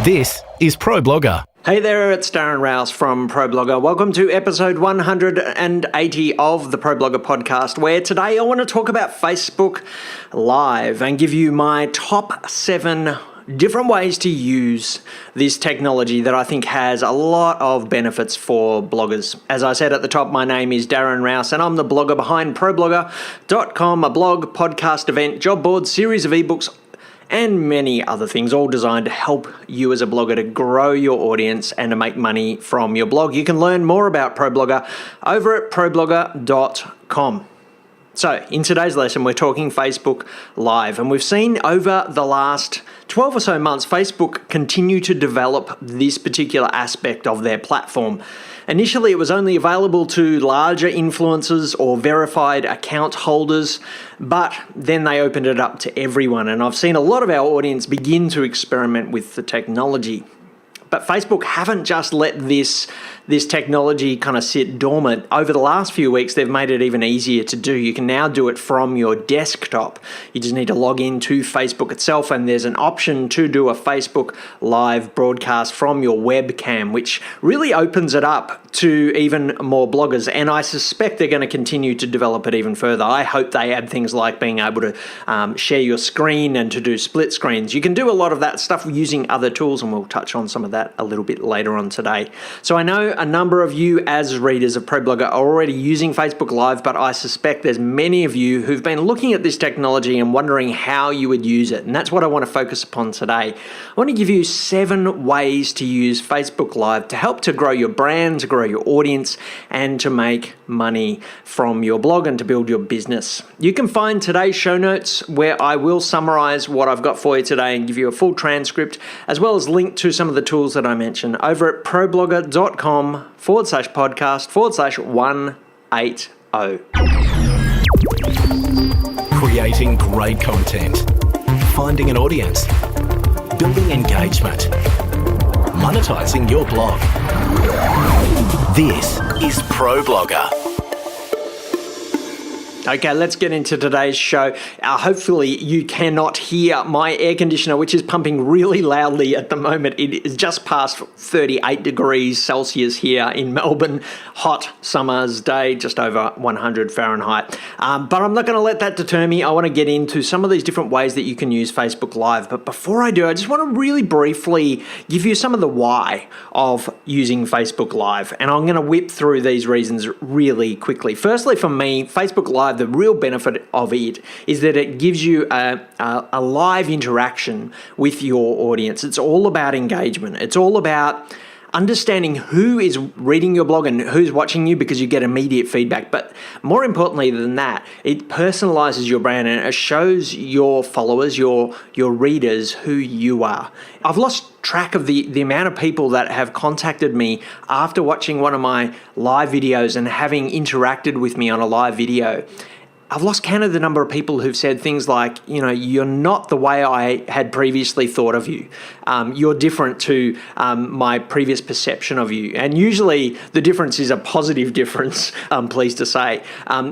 This is ProBlogger. Hey there, it's Darren Rouse from ProBlogger. Welcome to episode 180 of the ProBlogger podcast, where today I want to talk about Facebook Live and give you my top 7 different ways to use this technology that I think has a lot of benefits for bloggers. As I said at the top, my name is Darren Rouse and I'm the blogger behind ProBlogger.com, a blog, podcast, event, job board, series of ebooks, and many other things, all designed to help you as a blogger to grow your audience and to make money from your blog. You can learn more about ProBlogger over at ProBlogger.com. So in today's lesson, we're talking Facebook Live, and we've seen over the last 12 or so months, Facebook continue to develop this particular aspect of their platform. Initially, it was only available to larger influencers or verified account holders, but then they opened it up to everyone. And I've seen a lot of our audience begin to experiment with the technology. But Facebook haven't just let this technology kind of sit dormant. Over the last few weeks, they've made it even easier to do. You can now do it from your desktop. You just need to log into Facebook itself, and there's an option to do a Facebook Live broadcast from your webcam, which really opens it up to even more bloggers. And I suspect they're going to continue to develop it even further. I hope they add things like being able to share your screen and to do split screens. You can do a lot of that stuff using other tools, and we'll touch on some of that a little bit later on today. So I know a number of you as readers of ProBlogger are already using Facebook Live, but I suspect there's many of you who've been looking at this technology and wondering how you would use it. And that's what I want to focus upon today. I want to give you 7 ways to use Facebook Live to help to grow your brand, to grow your audience, and to make money from your blog and to build your business. You can find today's show notes where I will summarize what I've got for you today and give you a full transcript, as well as link to some of the tools that I mentioned over at ProBlogger.com/podcast/180. Creating great content, finding an audience, building engagement, monetizing your blog. This is ProBlogger. Okay, let's get into today's show. Hopefully you cannot hear my air conditioner, which is pumping really loudly at the moment. It is just past 38 degrees Celsius here in Melbourne. Hot summer's day, just over 100 Fahrenheit. But I'm not going to let that deter me. I want to get into some of these different ways that you can use Facebook Live. But before I do, I just want to really briefly give you some of the why of using Facebook Live. And I'm going to whip through these reasons really quickly. Firstly, for me, Facebook Live, the real benefit of it is that it gives you a live interaction with your audience. It's all about engagement. It's all about understanding who is reading your blog and who's watching you, because you get immediate feedback. But more importantly than that, it personalizes your brand and it shows your followers, your readers, who you are. I've lost track of the amount of people that have contacted me after watching one of my live videos and having interacted with me on a live video. I've lost count of the number of people who've said things like, you're not the way I had previously thought of you. You're different to my previous perception of you. And usually the difference is a positive difference, I'm pleased to say.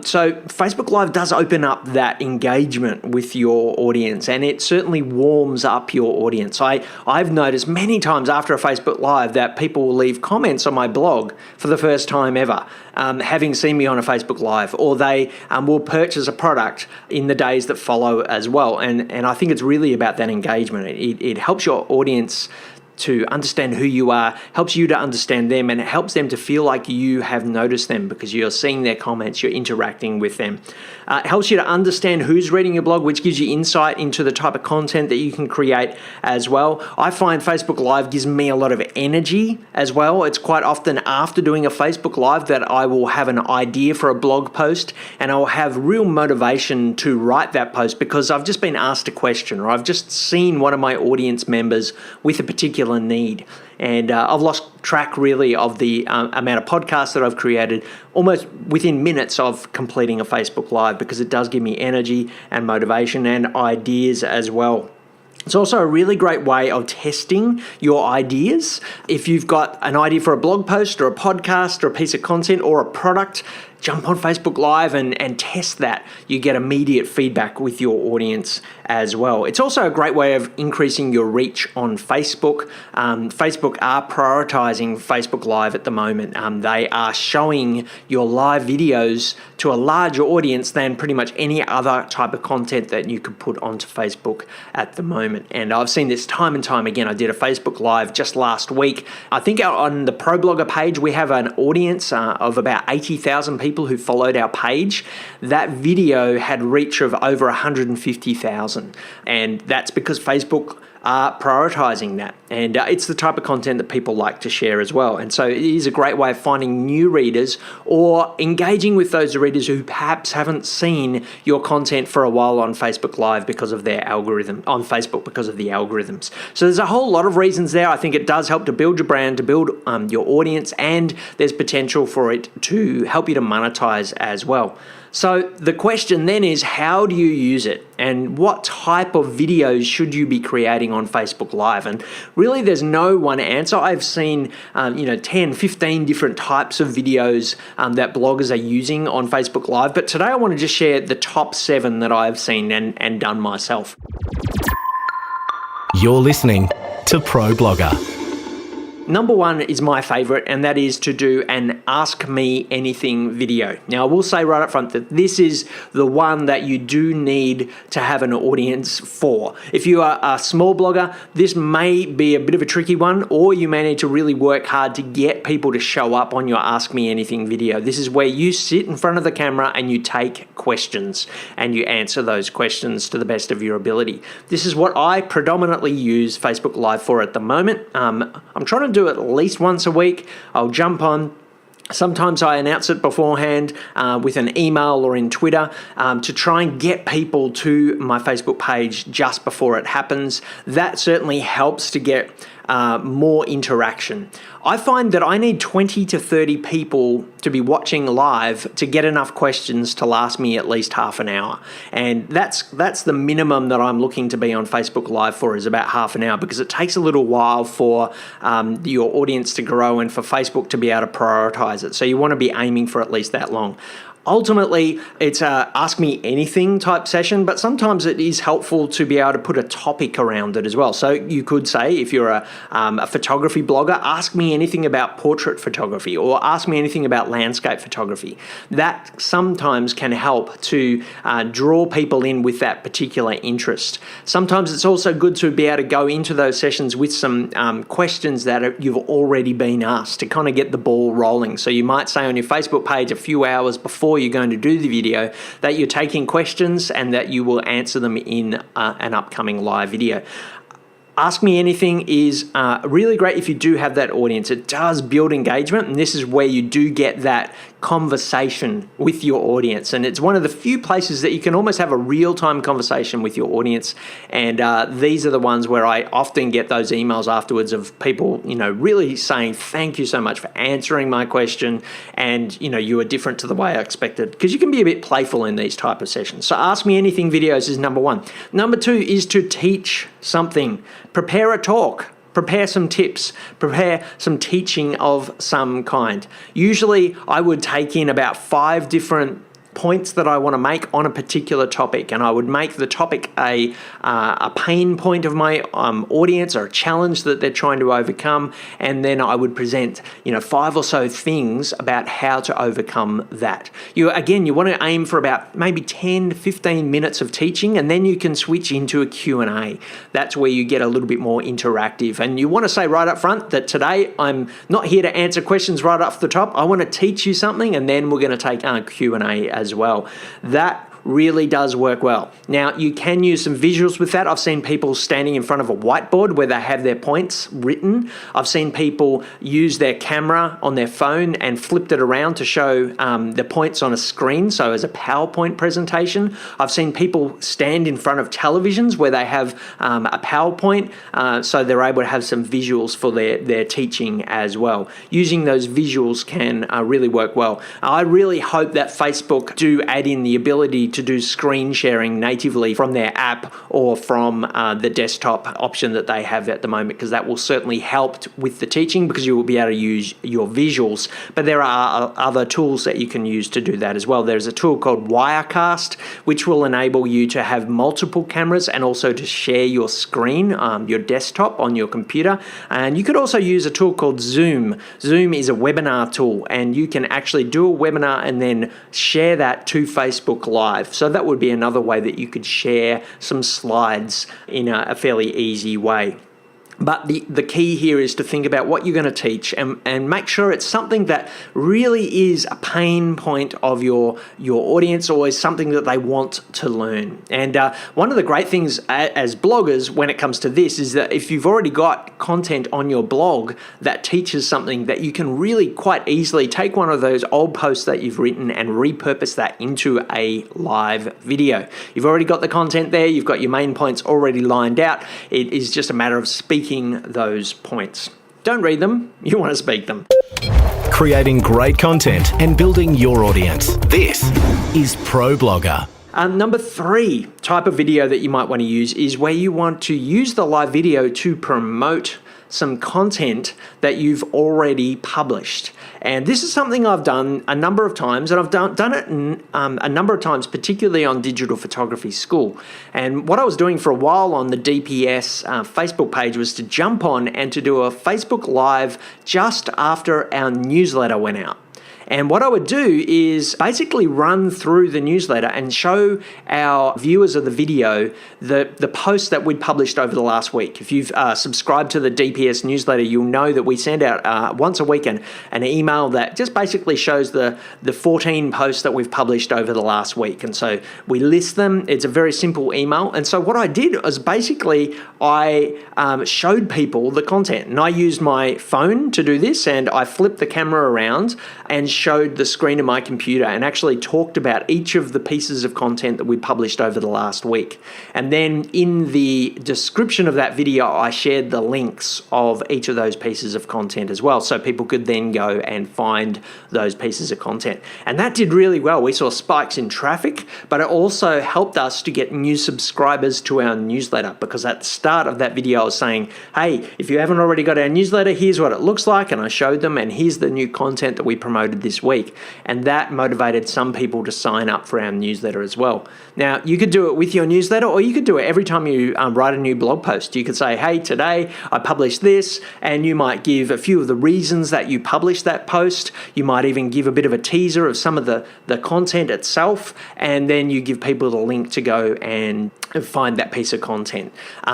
So Facebook Live does open up that engagement with your audience, and it certainly warms up your audience. I've noticed many times after a Facebook Live that people will leave comments on my blog for the first time ever, having seen me on a Facebook Live, or they will purchase a product in the days that follow as well. And I think it's really about that engagement. It helps your audience to understand who you are, helps you to understand them, and it helps them to feel like you have noticed them because you're seeing their comments, you're interacting with them. It helps you to understand who's reading your blog, which gives you insight into the type of content that you can create as well. I find Facebook Live gives me a lot of energy as well. It's quite often after doing a Facebook Live that I will have an idea for a blog post, and I'll have real motivation to write that post because I've just been asked a question, or I've just seen one of my audience members with a particular need. And I've lost track really of the amount of podcasts that I've created almost within minutes of completing a Facebook Live, because it does give me energy and motivation and ideas as well. It's also a really great way of testing your ideas. If you've got an idea for a blog post or a podcast or a piece of content or a product, jump on Facebook Live and test that. You get immediate feedback with your audience as well. It's also a great way of increasing your reach on Facebook. Facebook are prioritizing Facebook Live at the moment. They are showing your live videos to a larger audience than pretty much any other type of content that you could put onto Facebook at the moment. And I've seen this time and time again. I did a Facebook Live just last week. I think on the ProBlogger page, we have an audience of about 80,000 people who followed our page. That video had reach of over 150,000. And that's because Facebook are prioritizing that. And it's the type of content that people like to share as well. And so it is a great way of finding new readers or engaging with those readers who perhaps haven't seen your content for a while on Facebook Live because of their algorithm, on Facebook because of the algorithms. So there's a whole lot of reasons there. I think it does help to build your brand, to build your audience, and there's potential for it to help you to monetize as well. So the question then is, how do you use it? And what type of videos should you be creating on Facebook Live? And really, there's no one answer. I've seen 10, 15 different types of videos that bloggers are using on Facebook Live. But today I want to just share the top 7 that I've seen and done myself. You're listening to Pro Blogger. Number 1 is my favorite, and that is to do an Ask Me Anything video. Now, I will say right up front that this is the one that you do need to have an audience for. If you are a small blogger, this may be a bit of a tricky one, or you may need to really work hard to get people to show up on your Ask Me Anything video. This is where you sit in front of the camera and you take questions and you answer those questions to the best of your ability. This is what I predominantly use Facebook Live for at the moment. I'm trying to do it at least once a week. I'll jump on. Sometimes I announce it beforehand with an email or in Twitter to try and get people to my Facebook page just before it happens. That certainly helps to get more interaction. I find that I need 20 to 30 people to be watching live to get enough questions to last me at least half an hour. And that's the minimum that I'm looking to be on Facebook Live for, is about half an hour, because it takes a little while for your audience to grow and for Facebook to be able to prioritize it. So you want to be aiming for at least that long. Ultimately, it's a Ask Me Anything type session, but sometimes it is helpful to be able to put a topic around it as well. So you could say, if you're a photography blogger, ask me anything about portrait photography, or ask me anything about landscape photography. That sometimes can help to draw people in with that particular interest. Sometimes it's also good to be able to go into those sessions with some questions that you've already been asked to kind of get the ball rolling. So you might say on your Facebook page a few hours before you're going to do the video that you're taking questions and that you will answer them in an upcoming live video. Ask Me Anything is really great if you do have that audience. It does build engagement, and this is where you do get that conversation with your audience. And it's one of the few places that you can almost have a real-time conversation with your audience. And these are the ones where I often get those emails afterwards of people, really saying, thank you so much for answering my question. And, you are different to the way I expected. Because you can be a bit playful in these type of sessions. So Ask Me Anything videos is number 1. Number 2 is to teach something. Prepare a talk. Prepare some tips, prepare some teaching of some kind. Usually I would take in about 5 different points that I want to make on a particular topic, and I would make the topic a pain point of my audience, or a challenge that they're trying to overcome, and then I would present 5 or so things about how to overcome that. You want to aim for about maybe 10 to 15 minutes of teaching, and then you can switch into a Q&A. That's where you get a little bit more interactive, and you want to say right up front that today I'm not here to answer questions right off the top. I want to teach you something, and then we're going to take a Q&A as well. That really does work well. Now, you can use some visuals with that. I've seen people standing in front of a whiteboard where they have their points written. I've seen people use their camera on their phone and flipped it around to show the points on a screen, so as a PowerPoint presentation. I've seen people stand in front of televisions where they have a PowerPoint, so they're able to have some visuals for their teaching as well. Using those visuals can really work well. I really hope that Facebook do add in the ability to do screen sharing natively from their app or from the desktop option that they have at the moment, because that will certainly help with the teaching, because you will be able to use your visuals. But there are other tools that you can use to do that as well. There's a tool called Wirecast, which will enable you to have multiple cameras and also to share your screen, your desktop on your computer. And you could also use a tool called Zoom. Zoom is a webinar tool, and you can actually do a webinar and then share that to Facebook Live. So that would be another way that you could share some slides in a fairly easy way. But the key here is to think about what you're going to teach and make sure it's something that really is a pain point of your audience, or is something that they want to learn. And one of the great things as bloggers when it comes to this is that if you've already got content on your blog that teaches something, that you can really quite easily take one of those old posts that you've written and repurpose that into a live video. You've already got the content there, you've got your main points already lined out. It is just a matter of speaking those points. Don't read them, you want to speak them. Creating great content and building your audience. This is ProBlogger. Number 3 type of video that you might want to use is where you want to use the live video to promote some content that you've already published. And this is something I've done a number of times, and I've done it a number of times, particularly on Digital Photography School. And what I was doing for a while on the DPS Facebook page was to jump on and to do a Facebook Live just after our newsletter went out. And what I would do is basically run through the newsletter and show our viewers of the video the posts that we'd published over the last week. If you've subscribed to the DPS newsletter, you'll know that we send out once a week an email that just basically shows the 14 posts that we've published over the last week. And so we list them. It's a very simple email. And so what I did was basically I showed people the content. And I used my phone to do this, and I flipped the camera around and showed the screen of my computer and actually talked about each of the pieces of content that we published over the last week. And then in the description of that video, I shared the links of each of those pieces of content as well, so people could then go and find those pieces of content. And that did really well. We saw spikes in traffic, but it also helped us to get new subscribers to our newsletter, because at the start of that video I was saying, hey, if you haven't already got our newsletter, here's what it looks like, and I showed them, and here's the new content that we promoted this week. And that motivated some people to sign up for our newsletter as well. Now, you could do it with your newsletter, or you could do it every time you write a new blog post. You could say, hey, today I published this, and you might give a few of the reasons that you published that post. You might even give a bit of a teaser of some of the content itself, and then you give people the link to go and find that piece of content.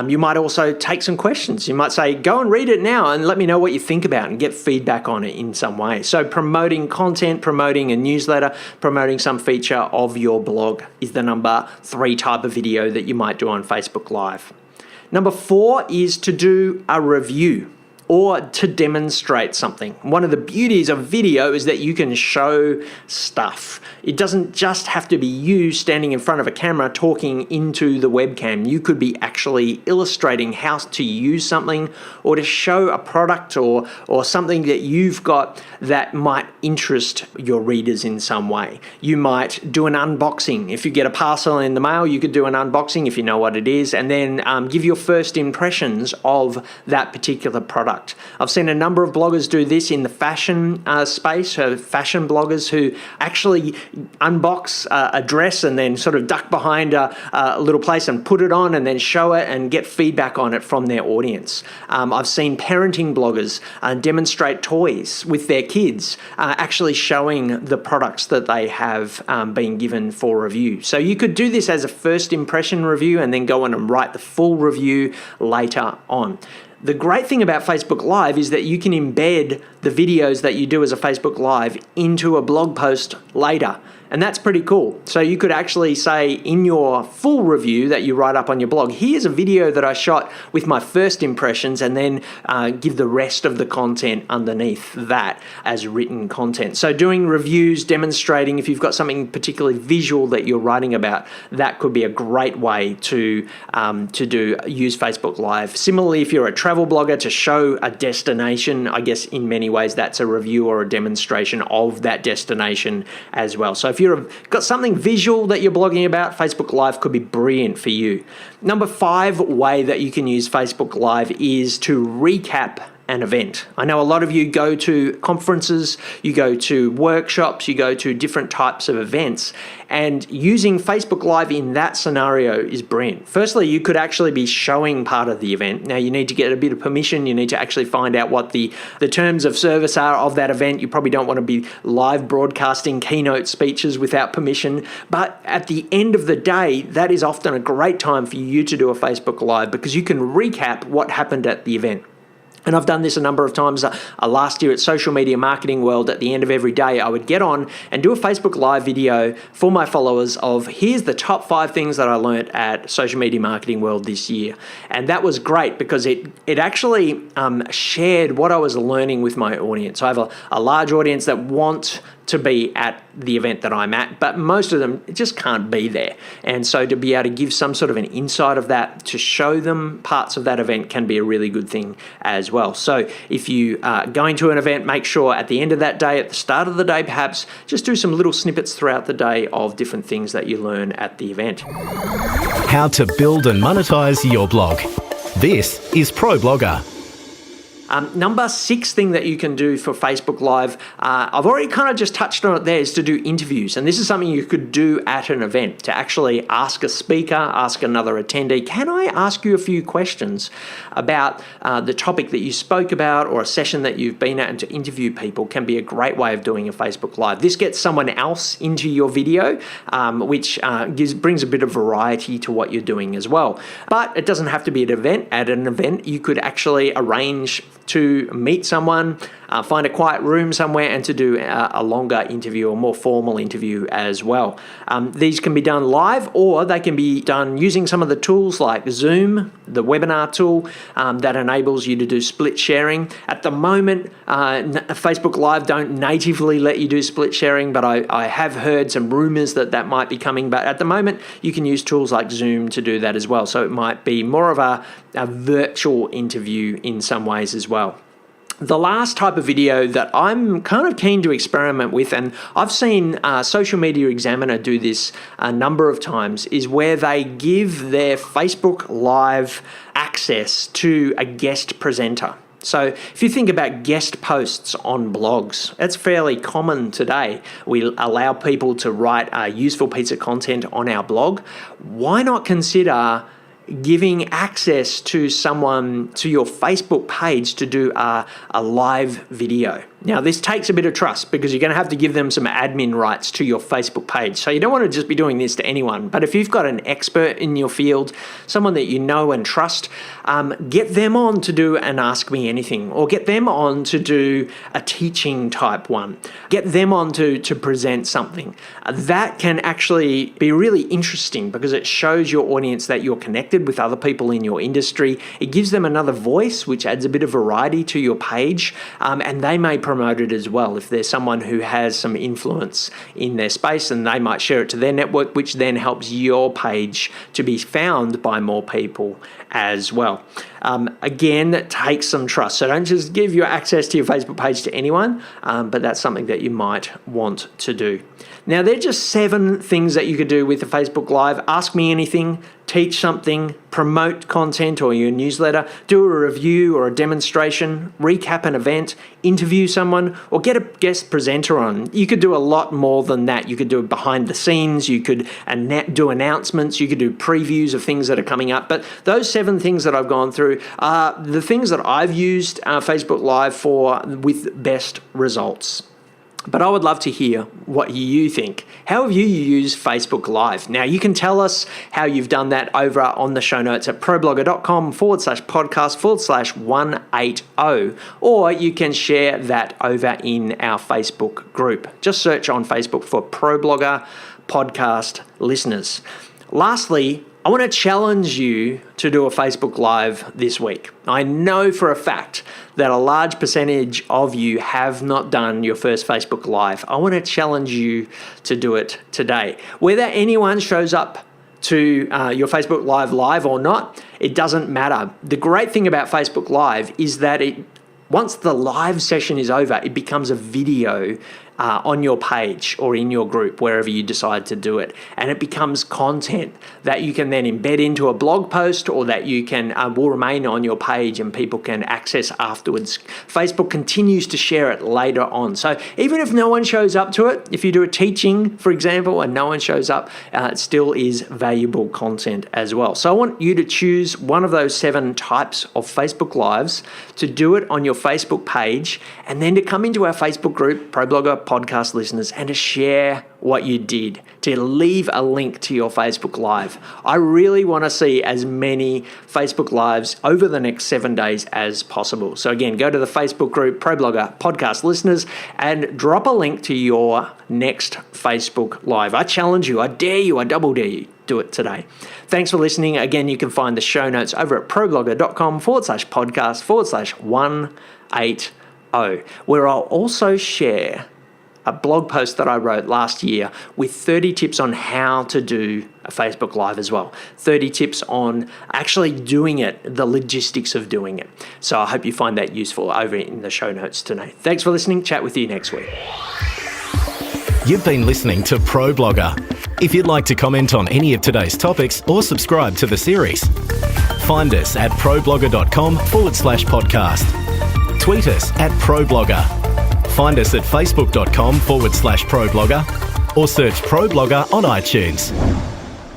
You might also take some questions. You might say, go and read it now and let me know what you think about it, and get feedback on it in some way. So promoting content, promoting a newsletter, promoting some feature of your blog is the number 3 type of video that you might do on Facebook Live. Number 4 is to do a review or to demonstrate something. One of the beauties of video is that you can show stuff. It doesn't just have to be you standing in front of a camera talking into the webcam. You could be actually illustrating how to use something, or to show a product or something that you've got that might interest your readers in some way. You might do an unboxing. If you get a parcel in the mail, you could do an unboxing if you know what it is, and then give your first impressions of that particular product. I've seen a number of bloggers do this in the fashion space, fashion bloggers who actually unbox a dress and then sort of duck behind a little place and put it on and then show it and get feedback on it from their audience. I've seen parenting bloggers demonstrate toys with their kids, actually showing the products that they have been given for review. So you could do this as a first impression review and then go on and write the full review later on. The great thing about Facebook Live is that you can embed the videos that you do as a Facebook Live into a blog post later. And that's pretty cool. So you could actually say in your full review that you write up on your blog, here's a video that I shot with my first impressions, and then give the rest of the content underneath that as written content. So doing reviews, demonstrating, if you've got something particularly visual that you're writing about, that could be a great way to use Facebook Live. Similarly, if you're a travel blogger, to show a destination, I guess in many ways that's a review or a demonstration of that destination as well. So if you've got something visual that you're blogging about, Facebook Live could be brilliant for you. Number 5 way that you can use Facebook Live is to recap an event. I know a lot of you go to conferences, you go to workshops, you go to different types of events, and using Facebook Live in that scenario is brilliant. Firstly, you could actually be showing part of the event. Now, you need to get a bit of permission. You need to actually find out what the terms of service are of that event. You probably don't want to be live broadcasting keynote speeches without permission. But at the end of the day, that is often a great time for you to do a Facebook Live because you can recap what happened at the event. And I've done this a number of times. Last year at Social Media Marketing World, at the end of every day, I would get on and do a Facebook Live video for my followers of here's the top 5 things that I learned at Social Media Marketing World this year. And that was great because it actually shared what I was learning with my audience. I have a large audience that want to be at the event that I'm at, but most of them just can't be there. And so to be able to give some sort of an insight of that, to show them parts of that event can be a really good thing as well. So if you are going to an event, make sure at the end of that day, at the start of the day perhaps, just do some little snippets throughout the day of different things that you learn at the event. How to build and monetize your blog. This is Pro Blogger. Number 6 thing that you can do for Facebook Live, I've already kind of just touched on it there, is to do interviews. And this is something you could do at an event, to actually ask a speaker, ask another attendee, can I ask you a few questions about the topic that you spoke about or a session that you've been at, and to interview people can be a great way of doing a Facebook Live. This gets someone else into your video, which brings a bit of variety to what you're doing as well. But it doesn't have to be at an event. At an event, you could actually arrange to meet someone, find a quiet room somewhere, and to do a longer interview, a more formal interview as well. These can be done live, or they can be done using some of the tools like Zoom, the webinar tool that enables you to do split sharing. At the moment, Facebook Live don't natively let you do split sharing, but I have heard some rumors that might be coming. But at the moment, you can use tools like Zoom to do that as well. So it might be more of a virtual interview in some ways as well. The last type of video that I'm kind of keen to experiment with, and I've seen Social Media Examiner do this a number of times, is where they give their Facebook Live access to a guest presenter. So if you think about guest posts on blogs, that's fairly common today. We allow people to write a useful piece of content on our blog. Why not consider giving access to someone to your Facebook page to do a live video? Now, this takes a bit of trust because you're going to have to give them some admin rights to your Facebook page. So you don't want to just be doing this to anyone. But if you've got an expert in your field, someone that you know and trust, get them on to do an Ask Me Anything, or get them on to do a teaching type one. Get them on to present something. That can actually be really interesting because it shows your audience that you're connected with other people in your industry. It gives them another voice, which adds a bit of variety to your page, and they may promote it as well if there's someone who has some influence in their space, and they might share it to their network, which then helps your page to be found by more people as well. Again, that takes some trust. So don't just give your access to your Facebook page to anyone, but that's something that you might want to do. Now, they're just 7 things that you could do with a Facebook Live. Ask Me Anything, teach something, promote content or your newsletter, do a review or a demonstration, recap an event, interview someone, or get a guest presenter on. You could do a lot more than that. You could do it behind the scenes, you could do announcements, you could do previews of things that are coming up. But those 7 things that I've gone through are the things that I've used Facebook Live for with best results. But I would love to hear what you think. How have you used Facebook Live? Now, you can tell us how you've done that over on the show notes at problogger.com/podcast/180, or you can share that over in our Facebook group. Just search on Facebook for Pro Blogger Podcast Listeners. Lastly, I want to challenge you to do a Facebook Live this week. I know for a fact that a large percentage of you have not done your first Facebook Live. I want to challenge you to do it today. Whether anyone shows up to your Facebook Live or not, it doesn't matter. The great thing about Facebook Live is that once the live session is over, it becomes a video on your page or in your group, wherever you decide to do it. And it becomes content that you can then embed into a blog post, or that you can will remain on your page and people can access afterwards. Facebook continues to share it later on. So even if no one shows up to it, if you do a teaching, for example, and no one shows up, it still is valuable content as well. So I want you to choose one of those 7 types of Facebook Lives, to do it on your Facebook page, and then to come into our Facebook group, ProBlogger Podcast Listeners, and to share what you did, to leave a link to your Facebook Live. I really want to see as many Facebook Lives over the next 7 days as possible. So again, go to the Facebook group, ProBlogger Podcast Listeners, and drop a link to your next Facebook Live. I challenge you, I dare you, I double dare you. Do it today. Thanks for listening. Again, you can find the show notes over at problogger.com/podcast/180, where I'll also share a blog post that I wrote last year with 30 tips on how to do a Facebook Live as well. 30 tips on actually doing it, the logistics of doing it. So I hope you find that useful over in the show notes today. Thanks for listening. Chat with you next week. You've been listening to ProBlogger. If you'd like to comment on any of today's topics or subscribe to the series, find us at problogger.com/podcast. Tweet us at ProBlogger. Find us at facebook.com/ProBlogger, or search ProBlogger on iTunes.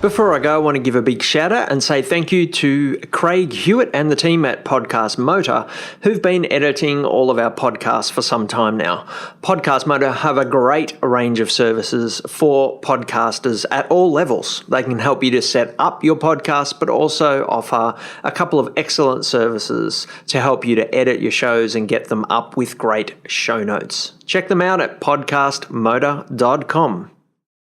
Before I go, I want to give a big shout out and say thank you to Craig Hewitt and the team at Podcast Motor, who've been editing all of our podcasts for some time now. Podcast Motor have a great range of services for podcasters at all levels. They can help you to set up your podcast, but also offer a couple of excellent services to help you to edit your shows and get them up with great show notes. Check them out at podcastmotor.com.